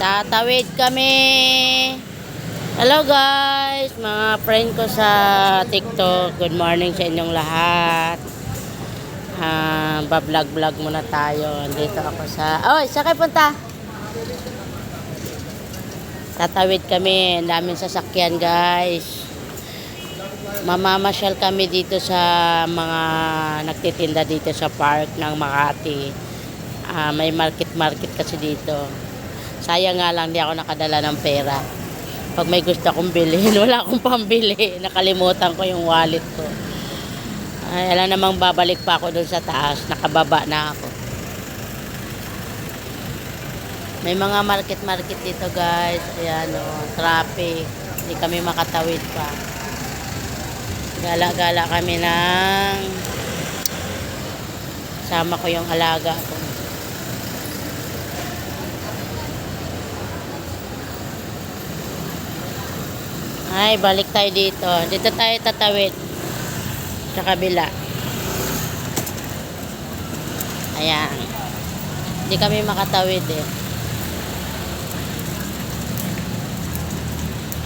Tatawid kami. Hello guys, mga friend ko sa TikTok. Good morning sa inyong lahat. Ba-vlog muna tayo. Dito ako sa... Oy, saan kayo punta? Tatawid kami. Ang daming sasakyan guys. Mamamasyal kami dito sa mga nagtitinda dito sa park ng Makati. May market kasi dito. Sayang nga lang di ako nakadala ng pera. Pag may gusto akong bilhin, wala akong pambili. Nakalimutan ko yung wallet ko. Ay, alam namang babalik pa ako doon sa taas. Nakababa na ako. May mga market dito guys. Ayan o, traffic. Hindi kami makatawid pa. Gala-gala kami ng sama ko yung alaga ko. Ay, balik tayo dito. Dito tayo tatawid. Sa kabila. Ayan. Hindi kami makatawid eh.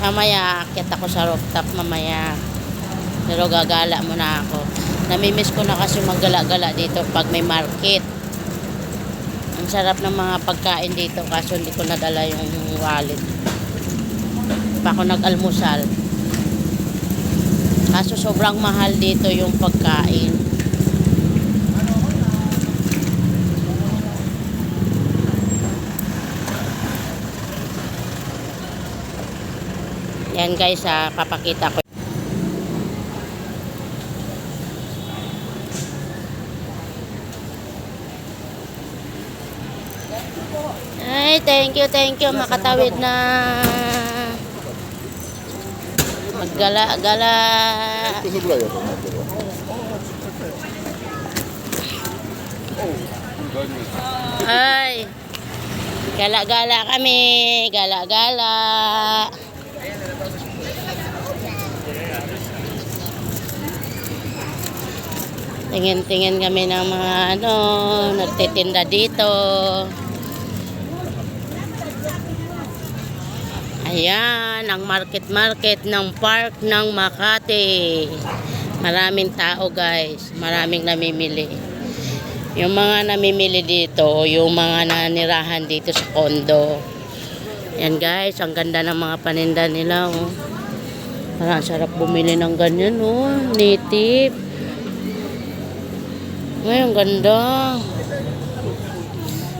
Mamaya, akit ako sa rooftop mamaya. Pero gagala muna ako. Namimiss ko na kasi maggala-gala dito pag may market. Ang sarap ng mga pagkain dito kaso hindi ko nadala yung wallet. Pa ako nag-almusal. Kaso sobrang mahal dito yung pagkain. Yan guys, papakita ko. Ay, thank you. Makatawid na. Maggala-gala. Ay. Gala-gala kami. Gala-gala. Tingin-tingin kami ng mga nagtitinda dito. Ayan, ang market ng park ng Makati. Maraming tao guys, maraming namimili. Yung mga namimili dito, yung mga nanirahan dito sa condo. Ayan guys, ang ganda ng mga paninda nila. Oh. Parang sarap bumili ng ganyan. Oh. Native. Ay, ang ganda.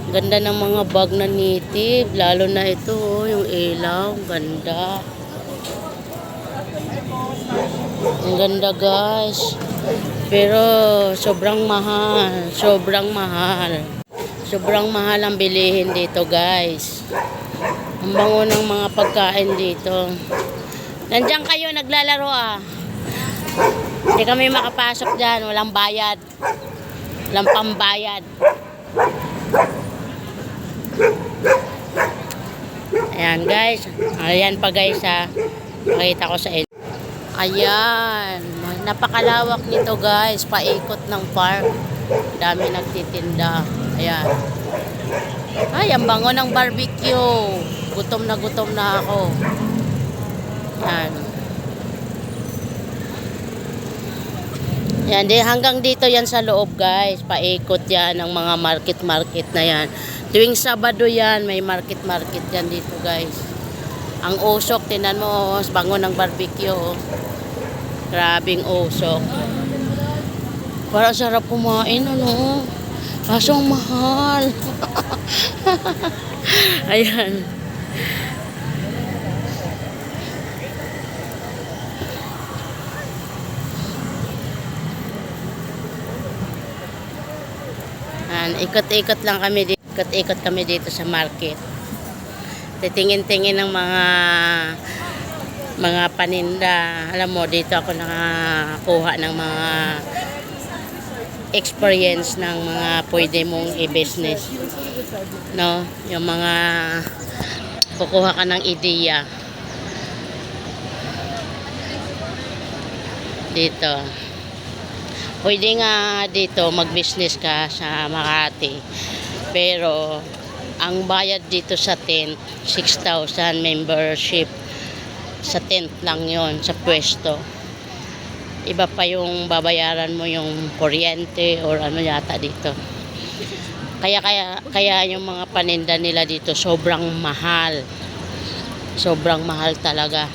Ganda ng mga bag na native, lalo na ito, oh, yung ilaw, ganda. Ang ganda guys. Pero sobrang mahal. Sobrang mahal ang bilihin dito guys. Ang bango ng mga pagkain dito. Nandiyan kayo naglalaro ah. Hindi kami makapasok dyan, walang bayad. Walang pambayad. Ayan guys. Ayan pa guys ha. Pakita ko sa inyo. Ayan. Napakalawak nito guys. Paikot ng park. Dami nagtitinda. Ayan. Ay, ang bango ng barbecue. Gutom na ako. Ayan. Yan, hanggang dito yan sa loob guys. Paikot yan ang mga market na yan. Tuwing Sabado yan, may market yan dito guys. Ang usok, tinan mo, bango ng barbecue. Oh. Grabing usok. Parang sarap kumain, ano. Kaso ang mahal. Ayan. Ikot-ikot lang kami dito. Ikot kami dito sa market. Titingin-tingin ng mga paninda. Alam mo, dito ako nakakuha ng mga experience ng mga pwede mong i-business. No? Yung mga kukuha ka ng ideya. Dito. Pwede nga dito mag-business ka sa Makati. Pero Ang bayad dito sa tent, 6,000 membership. Sa tent lang yon sa pwesto. Iba pa yung babayaran mo yung kuryente or ano yata dito. Kaya yung mga paninda nila dito sobrang mahal. Sobrang mahal talaga.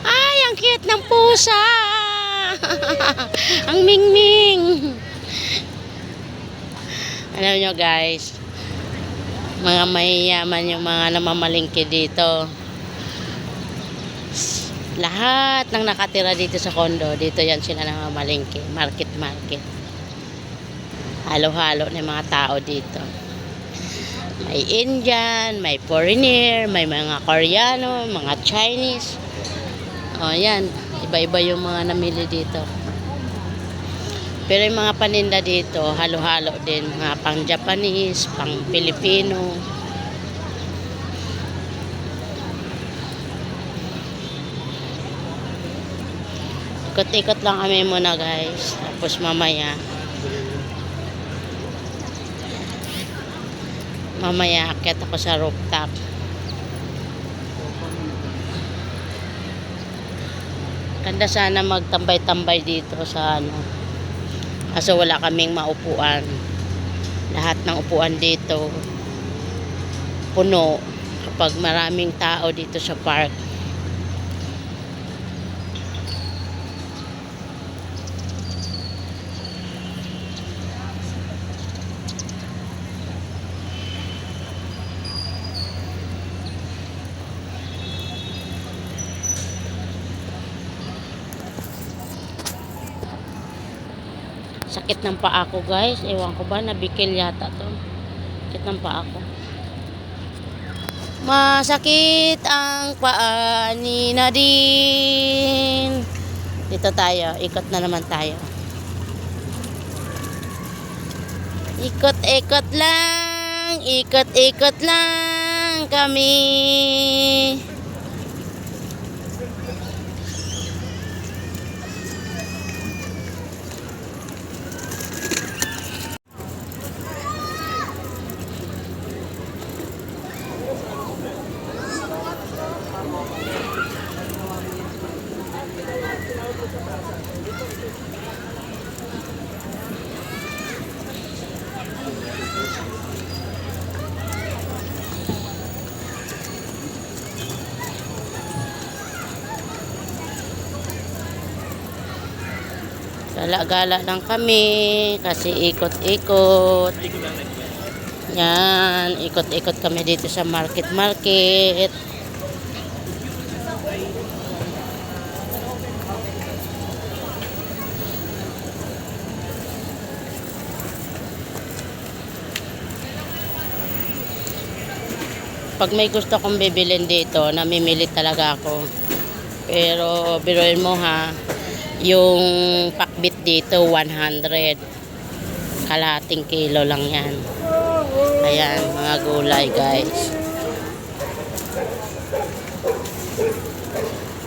Ay, ang cute ng pusa. Ang mingming. Alam nyo guys, mga mayayaman yung mga namamalingki dito. Lahat ng nakatira dito sa condo, dito yan sila namamalingki. Market. Halo-halo ng mga tao dito. May Indian, may foreigner, may mga Koreano, mga Chinese. O yan, iba-iba yung mga namili dito. Pero yung mga paninda dito, halo-halo din. Mga pang Japanese, pang Pilipino. Ikot-ikot lang kami muna guys. Tapos mamaya akyat ako sa rooftop. Ganda sana magtambay-tambay dito sa ano. Kaso wala kaming maupuan. Lahat ng upuan dito puno kapag maraming tao dito sa park. Sakit ng paa ko guys. Ewan ko ba, nabikil yata to. Sakit ng paa ko. Masakit ang paa ni Nadine. Dito tayo. Ikot na naman tayo. Ikot-ikot lang. Ikot-ikot lang kami. Gala-gala lang kami kasi ikot-ikot. Yan, ikot-ikot kami dito sa market. Pag may gusto kong bibilin dito, namimili talaga ako. Pero biruin mo ha, yung pakbit dito 100. Kalahating kilo lang yan. Ayan, mga gulay guys.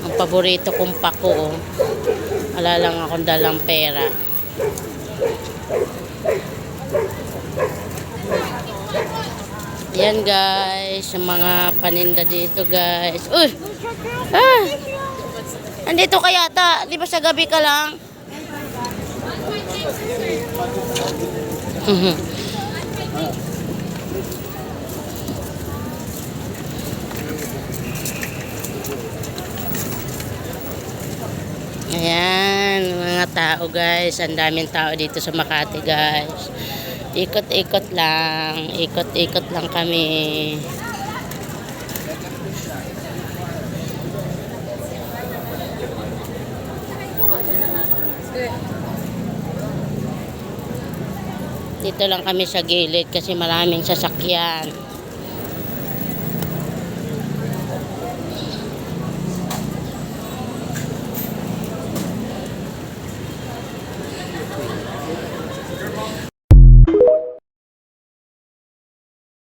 Ang paborito kong pako, wala lang akong dalang pera. Yan guys, yung mga paninda dito guys. Uy! Ah! Andito ka yata, di ba sa gabi ka lang? Ayan, mga tao guys. Ang daming tao dito sa Makati guys. Ikot-ikot lang. Ikot-ikot lang kami. Dito lang kami sa gilid kasi maraming sasakyan.